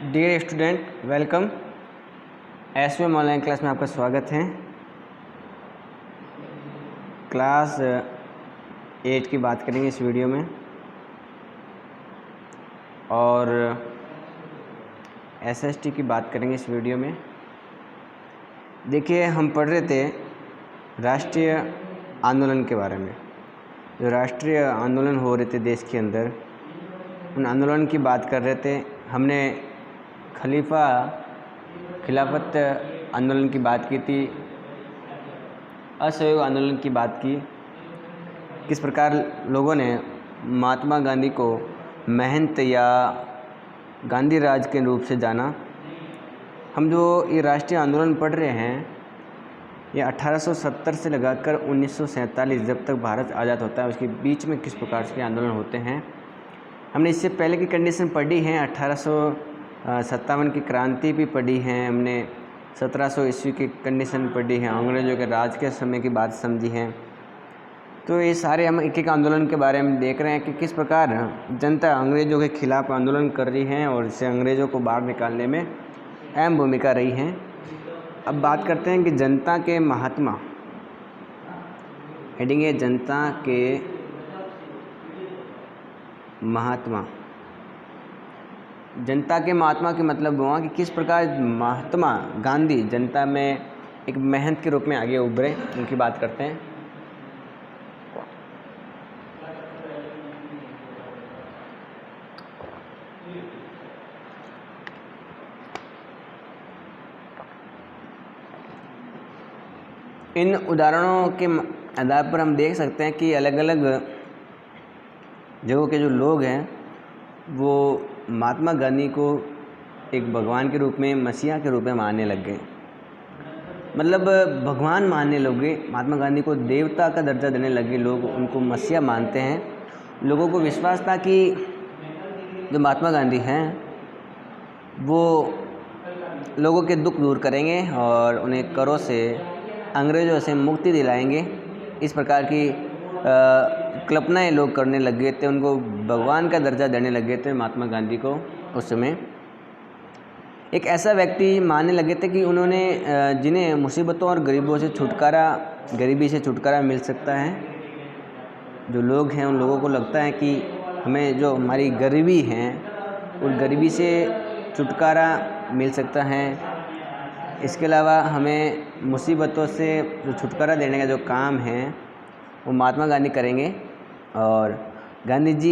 Dear student, welcome. SVM online class में आपका स्वागत है। क्लास 8 की बात करेंगे इस वीडियो में और एसएसटी की बात करेंगे इस वीडियो में। देखिए, हम पढ़ रहे थे राष्ट्रीय आंदोलन के बारे में। जो राष्ट्रीय आंदोलन हो रहे थे देश के अंदर, उन आंदोलन की बात कर रहे थे। हमने खिलाफत आंदोलन की बात की थी, असहयोग आंदोलन की बात की, किस प्रकार लोगों ने महात्मा गांधी को महंत या गांधी राज के रूप से जाना। हम जो ये राष्ट्रीय आंदोलन पढ़ रहे हैं, ये 1870 से लगाकर 1947 जब तक भारत आज़ाद होता है उसके बीच में किस प्रकार के आंदोलन होते हैं। हमने इससे पहले की कंडीशन पढ़ी है, 1857 की क्रांति भी पढ़ी है हमने, 1700 ईस्वी की कंडीशन पढ़ी है, अंग्रेज़ों के राज के समय की बात समझी है। तो ये सारे हम एक एक आंदोलन के बारे में देख रहे हैं कि किस प्रकार जनता अंग्रेज़ों के खिलाफ आंदोलन कर रही है और इससे अंग्रेज़ों को बाहर निकालने में अहम भूमिका रही है। अब बात करते हैं कि जनता के महात्मा। हेडिंग है जनता के महात्मा। जनता के महात्मा के मतलब हुआ कि किस प्रकार महात्मा गांधी जनता में एक महंत के रूप में आगे उभरे, उनकी बात करते हैं। इन उदाहरणों के आधार पर हम देख सकते हैं कि अलग अलग जगहों के जो लोग हैं वो महात्मा गांधी को एक भगवान के रूप में, मसीहा के रूप में मानने लग गए। मतलब भगवान मानने लग गए, महात्मा गांधी को देवता का दर्जा देने लगे लोग, उनको मसीहा मानते हैं। लोगों को विश्वास था कि जो महात्मा गांधी हैं वो लोगों के दुख दूर करेंगे और उन्हें करों से, अंग्रेज़ों से मुक्ति दिलाएंगे। इस प्रकार की कल्पनाएँ लोग करने लग गए थे, उनको भगवान का दर्जा देने लग गए थे महात्मा गांधी को। उस समय एक ऐसा व्यक्ति मानने लगे थे कि उन्होंने जिन्हें मुसीबतों और गरीबी से छुटकारा मिल सकता है। जो लोग हैं उन लोगों को लगता है कि हमें जो हमारी गरीबी है उस गरीबी से छुटकारा मिल सकता है। इसके अलावा हमें मुसीबतों से जो छुटकारा देने का जो काम है वो महात्मा गांधी करेंगे। और गांधी जी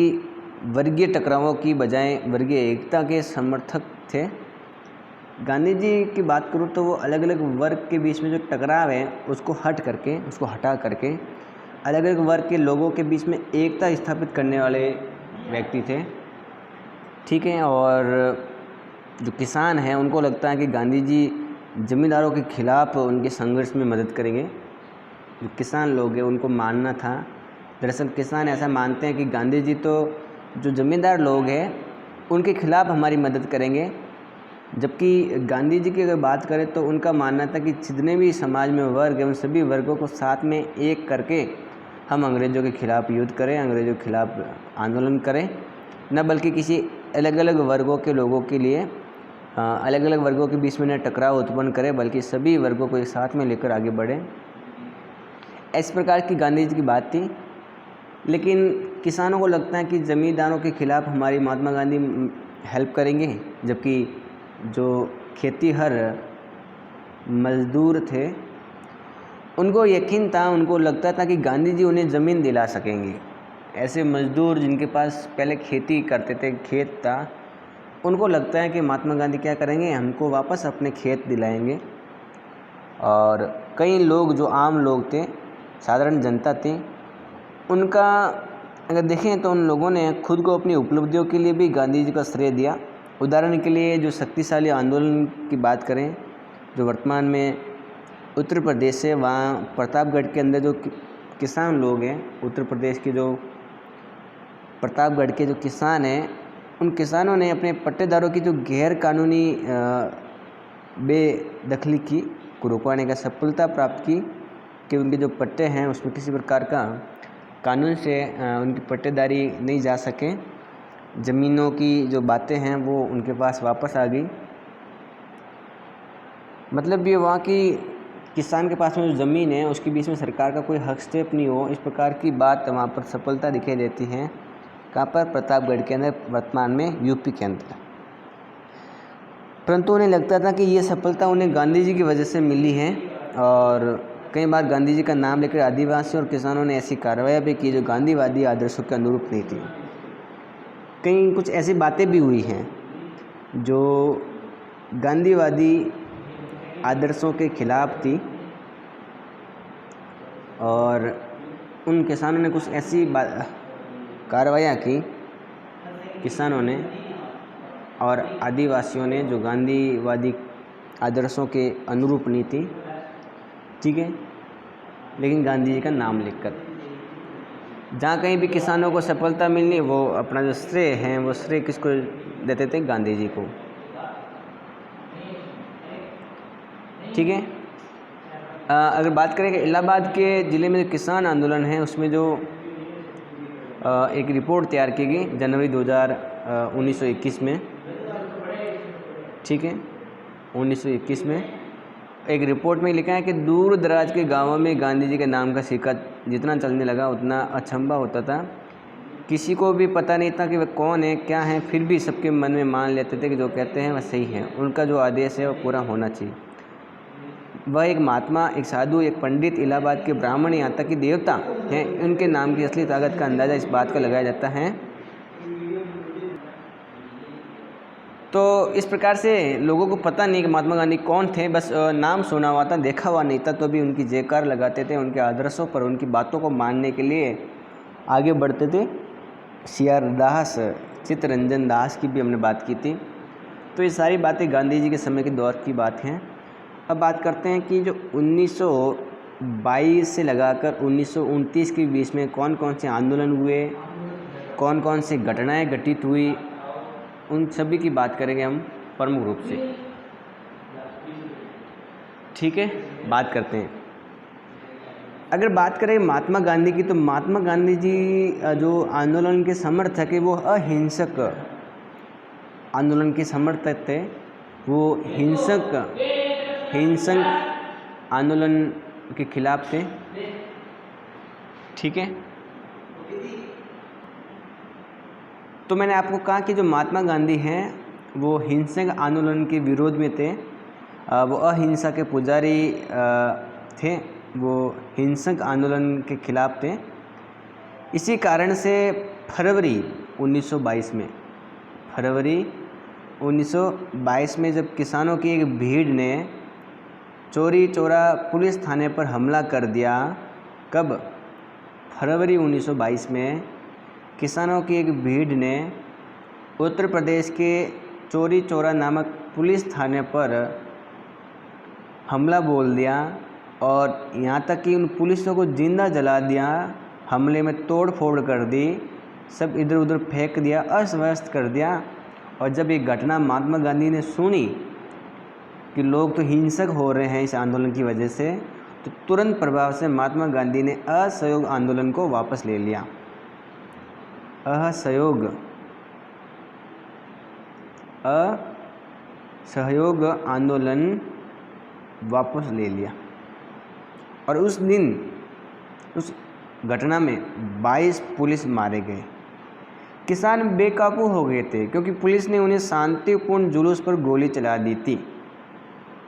वर्गीय टकरावों की बजाय वर्गीय एकता के समर्थक थे। गांधी जी की बात करूँ तो वो अलग अलग वर्ग के बीच में जो टकराव है उसको हटा करके अलग अलग वर्ग के लोगों के बीच में एकता स्थापित करने वाले व्यक्ति थे। ठीक है। और जो किसान हैं उनको लगता है कि गांधी जी जमींदारों के खिलाफ उनके संघर्ष में मदद करेंगे। जो किसान लोग हैं उनको मानना था, दरअसल किसान ऐसा मानते हैं कि गांधी जी तो जो ज़मींदार लोग हैं उनके खिलाफ हमारी मदद करेंगे। जबकि गांधी जी की अगर बात करें तो उनका मानना था कि जितने भी समाज में वर्ग हैं उन सभी वर्गों को साथ में एक करके हम अंग्रेज़ों के खिलाफ युद्ध करें, अंग्रेज़ों के खिलाफ आंदोलन करें, न बल्कि किसी अलग अलग वर्गों के लोगों के लिए अलग अलग वर्गों के बीच में न टकराव उत्पन्न करें, बल्कि सभी वर्गों को एक साथ में लेकर आगे बढ़ें। इस प्रकार की गांधी जी की बात थी। लेकिन किसानों को लगता है कि ज़मींदारों के खिलाफ हमारी महात्मा गांधी हेल्प करेंगे, जबकि जो खेतीहर मज़दूर थे उनको यकीन था, उनको लगता था कि गांधी जी उन्हें ज़मीन दिला सकेंगे। ऐसे मज़दूर जिनके पास पहले खेती करते थे, खेत था, उनको लगता है कि महात्मा गांधी क्या करेंगे, हमको वापस अपने खेत दिलाएंगे। और कई लोग जो आम लोग थे, साधारण जनता थी, उनका अगर देखें तो उन लोगों ने खुद को अपनी उपलब्धियों के लिए भी गांधी जी का श्रेय दिया। उदाहरण के लिए जो शक्तिशाली आंदोलन की बात करें जो वर्तमान में उत्तर प्रदेश है, वहाँ प्रतापगढ़ के अंदर जो किसान लोग हैं, उत्तर प्रदेश के जो प्रतापगढ़ के जो किसान हैं, उन किसानों ने अपने पट्टेदारों की जो गैर कानूनी बेदखली को रुकवाने का सफलता प्राप्त की कि उनके जो पट्टे हैं उसमें किसी प्रकार का कानून से उनकी पट्टेदारी नहीं जा सके। ज़मीनों की जो बातें हैं वो उनके पास वापस आ गई। मतलब ये वहाँ की किसान के पास में जो ज़मीन है उसके बीच में सरकार का कोई हस्तक्षेप नहीं हो, इस प्रकार की बात वहाँ पर सफलता दिखाई देती है। कहाँ पर? प्रतापगढ़ के अंदर, वर्तमान में यूपी के अंदर। परंतु उन्हें लगता था कि ये सफलता उन्हें गांधी जी की वजह से मिली है, और कई बार गांधी जी का नाम लेकर आदिवासी और किसानों ने ऐसी कार्रवाई भी की जो गांधीवादी आदर्शों के अनुरूप नहीं थी। कई कुछ ऐसी बातें भी हुई हैं जो गांधीवादी आदर्शों के खिलाफ थी, और उन किसानों ने कुछ ऐसी कार्रवाइयाँ की, किसानों ने और आदिवासियों ने, जो गांधीवादी आदर्शों के अनुरूप नहीं थी, ठीक है, लेकिन गांधी जी का नाम लिखकर। जहाँ कहीं भी किसानों को सफलता मिलनी, वो अपना जो श्रेय है वो श्रेय किसको देते थे? गांधी जी को, ठीक है। अगर बात करें कि इलाहाबाद के ज़िले में जो किसान आंदोलन है उसमें जो एक रिपोर्ट तैयार की गई जनवरी 1921 में, ठीक है, 1921 में एक रिपोर्ट में लिखा है कि दूर दराज के गांवों में गांधी जी के नाम का सिक्का जितना चलने लगा उतना अचंभा होता था। किसी को भी पता नहीं था कि वह कौन है, क्या है, फिर भी सबके मन में मान लेते थे कि जो कहते हैं वह सही है, उनका जो आदेश है वह पूरा होना चाहिए। वह एक महात्मा, एक साधु, एक पंडित, इलाहाबाद के ब्राह्मण, यहाँ तक कि देवता हैं, उनके नाम की असली ताकत का अंदाज़ा इस बात का लगाया जाता है। तो इस प्रकार से लोगों को पता नहीं कि महात्मा गांधी कौन थे, बस नाम सुना हुआ था, देखा हुआ नहीं था, तो भी उनकी जयकार लगाते थे, उनके आदर्शों पर, उनकी बातों को मानने के लिए आगे बढ़ते थे। सी.आर. दास, चित्तरंजन दास की भी हमने बात की थी। तो ये सारी बातें गांधी जी के समय के दौर की बात हैं। अब बात करते हैं कि जो 1922 से लगाकर 1929 के बीच में कौन कौन से आंदोलन हुए, कौन कौन से घटनाएं घटित हुई, उन सभी की बात करेंगे हम प्रमुख रूप से, ठीक है। बात करते हैं, अगर बात करें महात्मा गांधी की, तो महात्मा गांधी जी जो आंदोलन के समर्थक है वो अहिंसक आंदोलन के समर्थक थे, वो हिंसक आंदोलन के खिलाफ थे, ठीक है। तो मैंने आपको कहा कि जो महात्मा गांधी हैं वो हिंसक आंदोलन के विरोध में थे, वो अहिंसा के पुजारी थे, वो हिंसक आंदोलन के खिलाफ थे। इसी कारण से फरवरी 1922 में जब किसानों की एक भीड़ ने चोरी चोरा पुलिस थाने पर हमला कर दिया, कब? फरवरी 1922 में किसानों की एक भीड़ ने उत्तर प्रदेश के चोरी चोरा नामक पुलिस थाने पर हमला बोल दिया, और यहाँ तक कि उन पुलिसों को जिंदा जला दिया, हमले में तोड़ फोड़ कर दी, सब इधर उधर फेंक दिया, अस्त व्यस्त कर दिया। और जब ये घटना महात्मा गांधी ने सुनी कि लोग तो हिंसक हो रहे हैं इस आंदोलन की वजह से, तो तुरंत प्रभाव से महात्मा गांधी ने असहयोग आंदोलन को वापस ले लिया। असहयोग आंदोलन वापस ले लिया, और उस दिन उस घटना में 22 पुलिस मारे गए। किसान बेकाबू हो गए थे क्योंकि पुलिस ने उन्हें शांतिपूर्ण जुलूस पर गोली चला दी थी।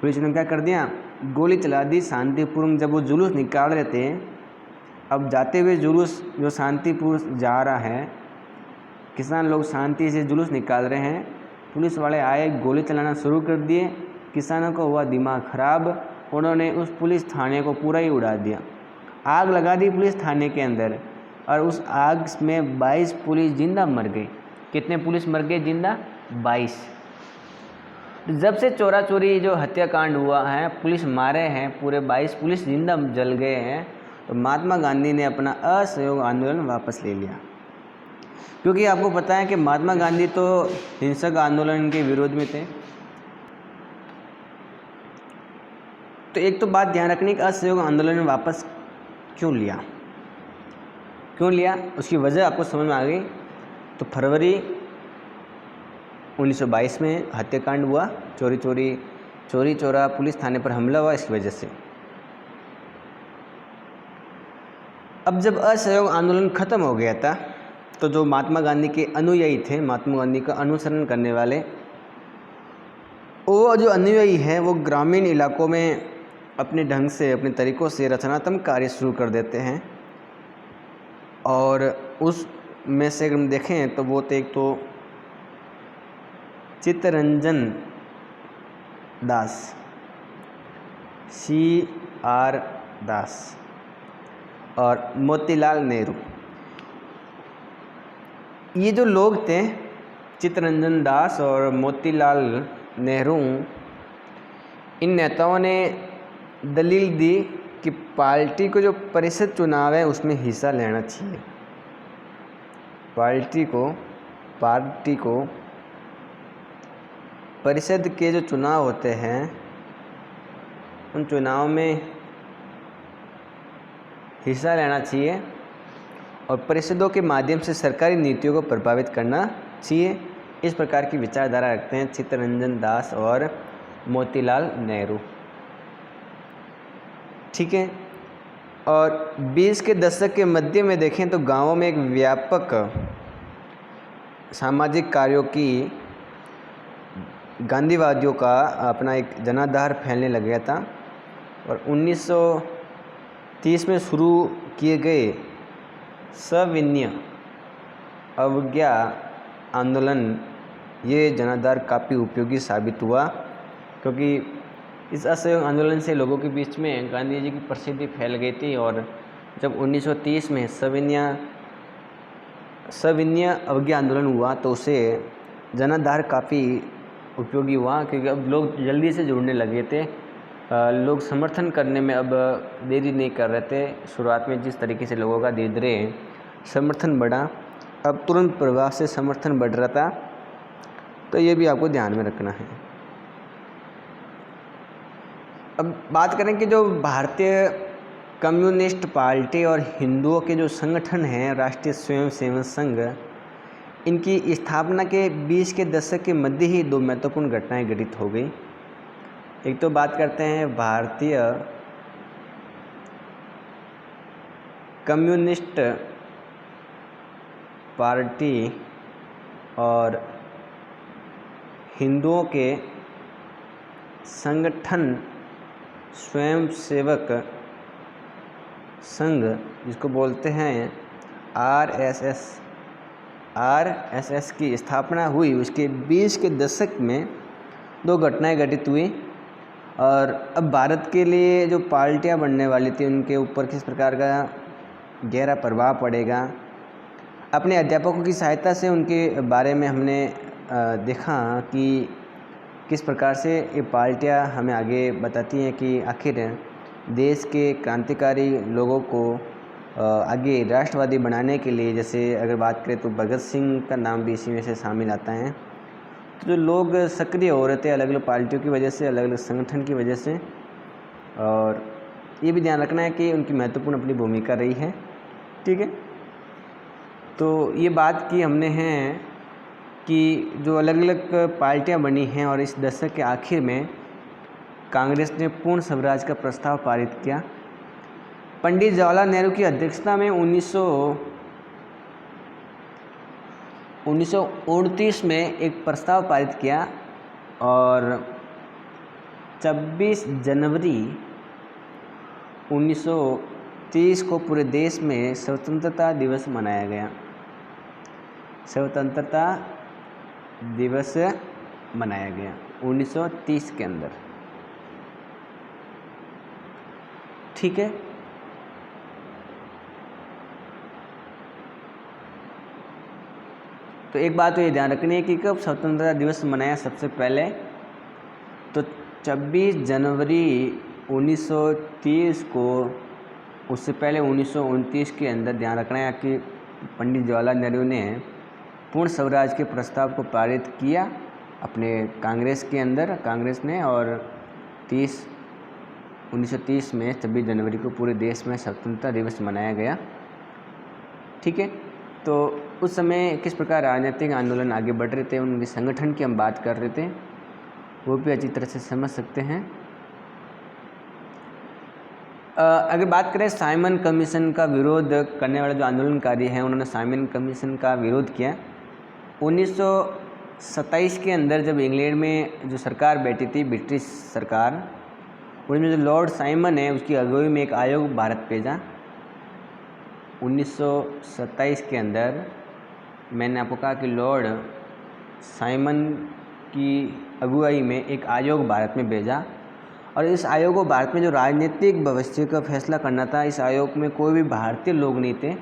पुलिस ने क्या कर दिया? गोली चला दी शांतिपूर्ण। जब वो जुलूस निकाल रहे थे, अब जाते हुए जुलूस जो शांतिपूर्ण जा रहा है, किसान लोग शांति से जुलूस निकाल रहे हैं, पुलिस वाले आए, गोली चलाना शुरू कर दिए। किसानों का हुआ दिमाग खराब, उन्होंने उस पुलिस थाने को पूरा ही उड़ा दिया, आग लगा दी पुलिस थाने के अंदर, और उस आग में 22 पुलिस जिंदा मर गए। कितने पुलिस मर गए जिंदा? 22। जब से चोरा चोरी जो हत्याकांड हुआ है, पुलिस मारे हैं, पूरे 22 पुलिस जिंदा जल गए हैं, तो महात्मा गांधी ने अपना असहयोग आंदोलन वापस ले लिया। क्योंकि आपको पता है कि महात्मा गांधी तो हिंसक आंदोलन के विरोध में थे। तो एक तो बात ध्यान रखने की, असहयोग आंदोलन में वापस क्यों लिया, उसकी वजह आपको समझ में आ गई। तो फरवरी 1922 में हत्याकांड हुआ, चोरी चोरा पुलिस थाने पर हमला हुआ इसकी वजह से। अब जब असहयोग आंदोलन ख़त्म हो गया था तो जो महात्मा गांधी के अनुयायी थे, महात्मा गांधी का अनुसरण करने वाले, वो जो अनुयायी हैं वो ग्रामीण इलाकों में अपने ढंग से, अपने तरीक़ों से रचनात्मक कार्य शुरू कर देते हैं। और उस में से अगर हम देखें तो वो एक तो चित्तरंजन दास, CR दास और मोतीलाल नेहरू। ये जो लोग थे, चित्तरंजन दास और मोतीलाल नेहरू, इन नेताओं ने दलील दी कि पार्टी को जो परिषद चुनाव है उसमें हिस्सा लेना चाहिए। पार्टी को परिषद के जो चुनाव होते हैं उन चुनाव में हिस्सा लेना चाहिए और परिषदों के माध्यम से सरकारी नीतियों को प्रभावित करना चाहिए। इस प्रकार की विचारधारा रखते हैं चित्तरंजन दास और मोतीलाल नेहरू। ठीक है। और 20 के दशक के मध्य में देखें तो गांवों में एक व्यापक सामाजिक कार्यों की गांधीवादियों का अपना एक जनाधार फैलने लग गया था और 1930 में शुरू किए गए सविनय अवज्ञा आंदोलन, ये जनाधार काफ़ी उपयोगी साबित हुआ, क्योंकि इस असहयोग आंदोलन से लोगों के बीच में गांधी जी की प्रसिद्धि फैल गई थी। और जब 1930 में सविनय अवज्ञा आंदोलन हुआ तो उसे जनाधार काफ़ी उपयोगी हुआ, क्योंकि अब लोग जल्दी से जुड़ने लगे थे। लोग समर्थन करने में अब देरी नहीं कर रहे थे। शुरुआत में जिस तरीके से लोगों का धीरे धीरे समर्थन बढ़ा, अब तुरंत प्रभाव से समर्थन बढ़ रहा था, तो ये भी आपको ध्यान में रखना है। अब बात करें कि जो भारतीय कम्युनिस्ट पार्टी और हिंदुओं के जो संगठन हैं, राष्ट्रीय स्वयंसेवक संघ, इनकी स्थापना के 20 के दशक के मध्य ही दो महत्वपूर्ण घटनाएं घटित हो गई। एक तो बात करते हैं भारतीय कम्युनिस्ट पार्टी और हिंदुओं के संगठन स्वयंसेवक संघ, जिसको बोलते हैं RSS की स्थापना हुई। उसके 20 के दशक में दो घटनाएं घटित हुई और अब भारत के लिए जो पार्टियां बनने वाली थी उनके ऊपर किस प्रकार का गहरा प्रभाव पड़ेगा। अपने अध्यापकों की सहायता से उनके बारे में हमने देखा कि किस प्रकार से ये पार्टियां हमें आगे बताती हैं कि आखिर देश के क्रांतिकारी लोगों को आगे राष्ट्रवादी बनाने के लिए, जैसे अगर बात करें तो भगत सिंह का नाम भी इसी में से शामिल आता है। तो जो लोग सक्रिय हो रहे थे अलग अलग पार्टियों की वजह से, अलग अलग संगठन की वजह से, और ये भी ध्यान रखना है कि उनकी महत्वपूर्ण अपनी भूमिका रही है। ठीक है। तो ये बात की हमने है कि जो अलग अलग पार्टियां बनी हैं और इस दशक के आखिर में कांग्रेस ने पूर्ण स्वराज का प्रस्ताव पारित किया। पंडित जवाहरलाल नेहरू की अध्यक्षता में 1929 में एक प्रस्ताव पारित किया और 26 जनवरी 1930 को पूरे देश में स्वतंत्रता दिवस मनाया गया। स्वतंत्रता दिवस मनाया गया 1930 के अंदर। ठीक है। तो एक बात तो ये ध्यान रखनी है कि कब स्वतंत्रता दिवस मनाया सबसे पहले, तो 26 जनवरी 1930 को। उससे पहले 1929 के अंदर ध्यान रखना है कि पंडित जवाहरलाल नेहरू ने पूर्ण स्वराज के प्रस्ताव को पारित किया अपने कांग्रेस के अंदर, कांग्रेस ने, और 1930 में 26 जनवरी को पूरे देश में स्वतंत्रता दिवस मनाया गया। ठीक है। तो उस समय किस प्रकार राजनीतिक आंदोलन आगे बढ़ रहे थे, उनके संगठन की हम बात कर रहे थे, वो भी अच्छी तरह से समझ सकते हैं। अगर बात करें साइमन कमीशन का विरोध करने वाले जो आंदोलनकारी हैं, उन्होंने साइमन कमीशन का विरोध किया 1927 के अंदर, जब इंग्लैंड में जो सरकार बैठी थी, ब्रिटिश सरकार, उसमें जो लॉर्ड साइमन है उसकी अगुवाई में एक आयोग भारत भेजा 1927 के अंदर। मैंने आपको कहा कि लॉर्ड साइमन की अगुवाई में एक आयोग भारत में भेजा, और इस आयोग को भारत में जो राजनीतिक भविष्य का फैसला करना था, इस आयोग में कोई भी भारतीय लोग नहीं थे,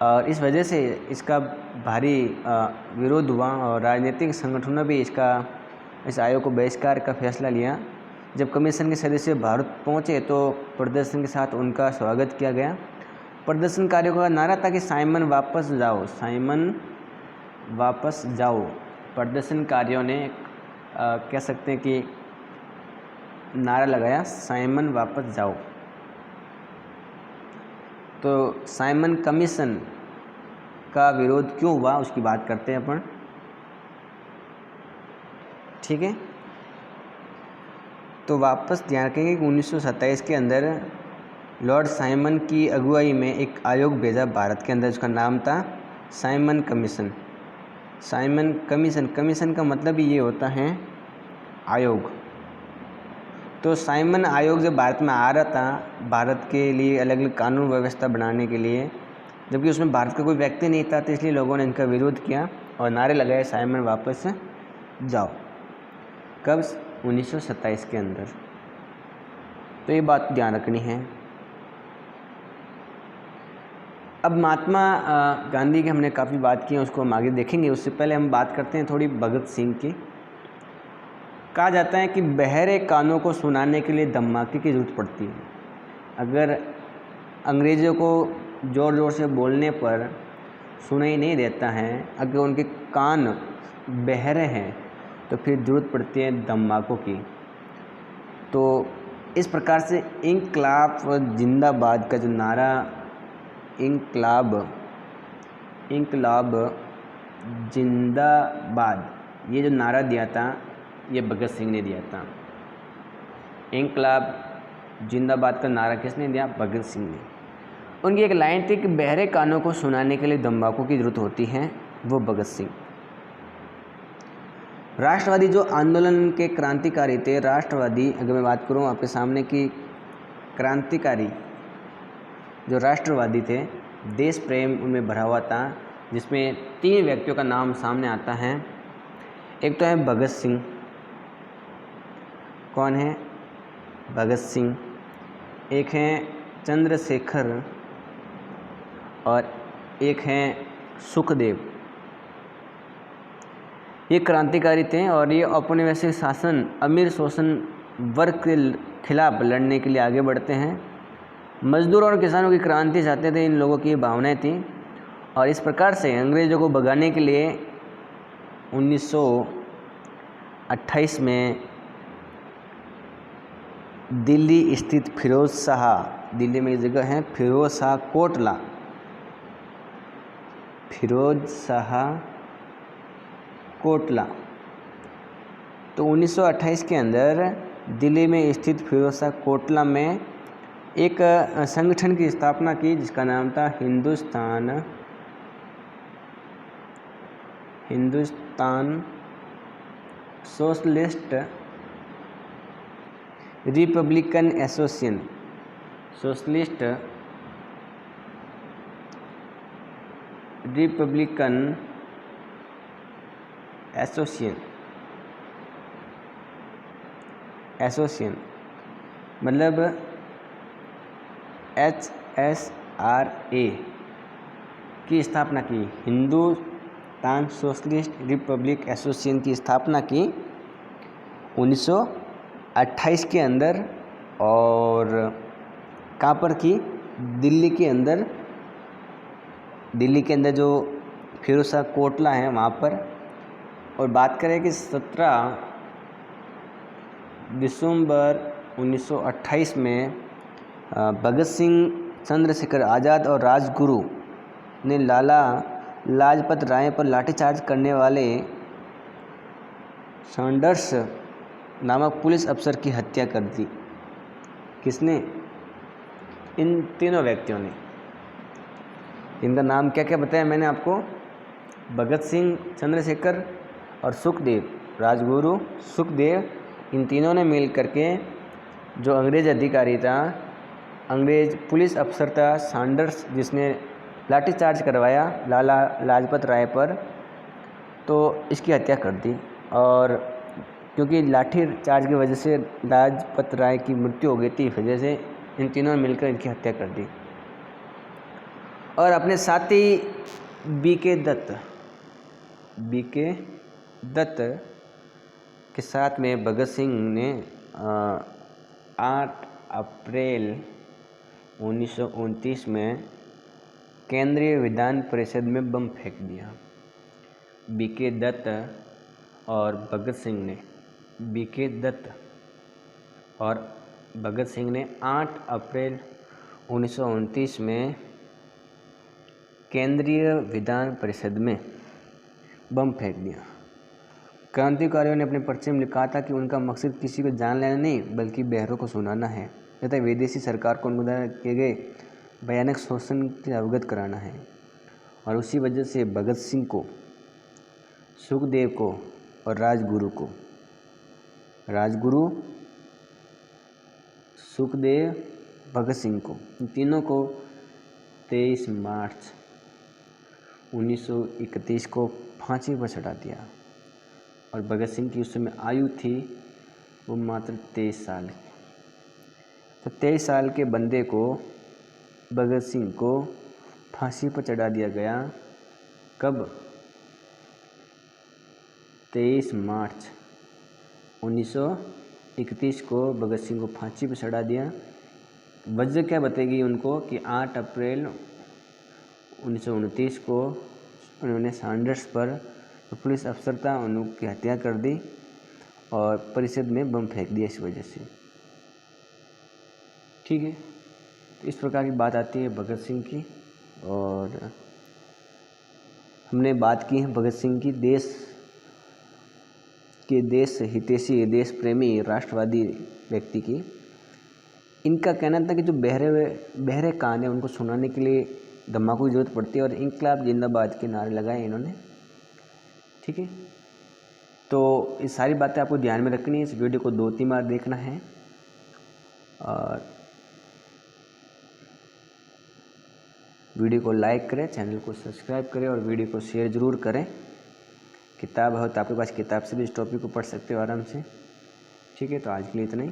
और इस वजह से इसका भारी विरोध हुआ और राजनीतिक संगठनों भी इस आयोग को बहिष्कार का फैसला लिया। जब कमीशन के सदस्य भारत पहुंचे तो प्रदर्शन के साथ उनका स्वागत किया गया। प्रदर्शनकारियों का नारा था कि साइमन वापस जाओ, साइमन वापस जाओ। प्रदर्शनकारियों ने कह सकते हैं कि नारा लगाया, साइमन वापस जाओ। तो साइमन कमीशन का विरोध क्यों हुआ उसकी बात करते हैं अपन, ठीक है। तो वापस ध्यान रखेंगे कि 1927 के अंदर लॉर्ड साइमन की अगुवाई में एक आयोग भेजा भारत के अंदर, उसका नाम था Simon commission. Simon commission, commission का मतलब ही ये होता है आयोग। तो साइमन आयोग जब भारत में आ रहा था, भारत के लिए अलग अलग कानून व्यवस्था बनाने के लिए, जबकि उसमें भारत का कोई व्यक्ति नहीं था, तो इसलिए लोगों ने इनका विरोध किया और नारे लगाए, साइमन वापस जाओ। कब? 1927 के अंदर। तो ये बात ध्यान रखनी है। अब महात्मा गांधी की हमने काफ़ी बात की है, उसको हम आगे देखेंगे। उससे पहले हम बात करते हैं थोड़ी भगत सिंह की। कहा जाता है कि बहरे कानों को सुनाने के लिए दम्माकी की ज़रूरत पड़ती है। अगर अंग्रेज़ों को ज़ोर ज़ोर से बोलने पर सुनाई नहीं देता है, अगर उनके कान बहरे हैं, तो फिर ज़रूरत पड़ती है दम्माकों की। तो इस प्रकार से इंकलाब जिंदाबाद का जो नारा, इंकलाब जिंदाबाद, ये जो नारा दिया था, ये भगत सिंह ने दिया था। इंकलाब जिंदाबाद का नारा किसने दिया? भगत सिंह ने। उनकी एक लाइन थी कि बहरे कानों को सुनाने के लिए दम्बाकू की ज़रूरत होती है, वो भगत सिंह। राष्ट्रवादी जो आंदोलन के क्रांतिकारी थे, राष्ट्रवादी, अगर मैं बात करूं आपके सामने कि क्रांतिकारी जो राष्ट्रवादी थे, देश प्रेम उनमें भरा हुआ था, जिसमें 3 व्यक्तियों का नाम सामने आता है। एक तो है भगत सिंह। कौन है? भगत सिंह। एक हैं चंद्रशेखर और एक हैं सुखदेव। ये क्रांतिकारी थे और ये औपनिवेशिक शासन, अमीर शोषण वर्ग के खिलाफ लड़ने के लिए आगे बढ़ते हैं। मजदूर और किसानों की क्रांति चाहते थे, इन लोगों की भावनाएं थी, और इस प्रकार से अंग्रेज़ों को भगाने के लिए 1928 में दिल्ली स्थित फिरोज शाह, दिल्ली में एक जगह है फिरोज शाह कोटला, फिरोज शाह कोटला। तो 1928 के अंदर दिल्ली में स्थित फिरोज शाह कोटला में एक संगठन की स्थापना की, जिसका नाम था Hindustan socialist Republican association, socialist Republican association मतलब HSRA की स्थापना की। हिंदुस्तान सोशलिस्ट रिपब्लिक एसोसिएशन की स्थापना की 1928 के अंदर, और कहाँ पर की? दिल्ली के अंदर जो फिरोज शाह कोटला है वहाँ पर। और बात करें कि 17 दिसंबर 1928 में भगत सिंह, चंद्रशेखर आज़ाद और राजगुरु ने लाला लाजपत राय पर लाठीचार्ज करने वाले सैंडर्स नामक पुलिस अफसर की हत्या कर दी। किसने? इन तीनों व्यक्तियों ने। इनका नाम क्या क्या बताया मैंने आपको? भगत सिंह, चंद्रशेखर और सुखदेव, राजगुरु, सुखदेव, इन तीनों ने मिल करके जो अंग्रेज अधिकारी था, अंग्रेज पुलिस अफसर था सैंडर्स, जिसने लाठीचार्ज करवाया लाला लाजपत राय पर, तो इसकी हत्या कर दी। और क्योंकि लाठी चार्ज की वजह से लाजपत राय की मृत्यु हो गई थी, इस वजह से इन तीनों ने मिलकर इनकी हत्या कर दी। और अपने साथी बीके दत्त के साथ में भगत सिंह ने 8 अप्रैल 1929 में केंद्रीय विधान परिषद में बम फेंक दिया। बीके दत्त और भगत सिंह ने 8 अप्रैल 1929 में केंद्रीय विधान परिषद में बम फेंक दिया। क्रांतिकारियों ने अपने पर्चे में लिखा था कि उनका मकसद किसी को जान लेना नहीं बल्कि बहरों को सुनाना है तथा विदेशी सरकार को उनके द्वारा किए गए भयानक शोषण से अवगत कराना है। और उसी वजह से भगत सिंह को, सुखदेव को और राजगुरु, सुखदेव, भगत सिंह को, इन तीनों को 23 मार्च 1931 को फांसी पर चढ़ा दिया। और भगत सिंह की उस समय आयु थी वो मात्र 23 साल की। तो 23 साल के बंदे को, भगत सिंह को, फांसी पर चढ़ा दिया गया। कब? 23 मार्च 1931 को भगत सिंह को फांसी पर चढ़ा दिया। वजह क्या बताएगी उनको कि 8 अप्रैल 1929 को उन्होंने सैंडर्स पर, जो पुलिस अफसर था, उनकी हत्या कर दी और परिषद में बम फेंक दिया इस वजह से। ठीक है, तो इस प्रकार की बात आती है भगत सिंह की। और हमने बात की है भगत सिंह की, देश हितैषी, देश प्रेमी, राष्ट्रवादी व्यक्ति की। इनका कहना था कि जो बहरे कान है उनको सुनाने के लिए धमाकों की जरूरत पड़ती है, और इंकलाब जिंदाबाद के नारे लगाए इन्होंने। ठीक है, तो ये सारी बातें आपको ध्यान में रखनी है। इस वीडियो को 2-3 बार देखना है और वीडियो को लाइक करें, चैनल को सब्सक्राइब करें और वीडियो को शेयर ज़रूर करें। किताब हो तो आपके पास किताब से भी इस टॉपिक को पढ़ सकते हो आराम से। ठीक है, तो आज के लिए इतना ही।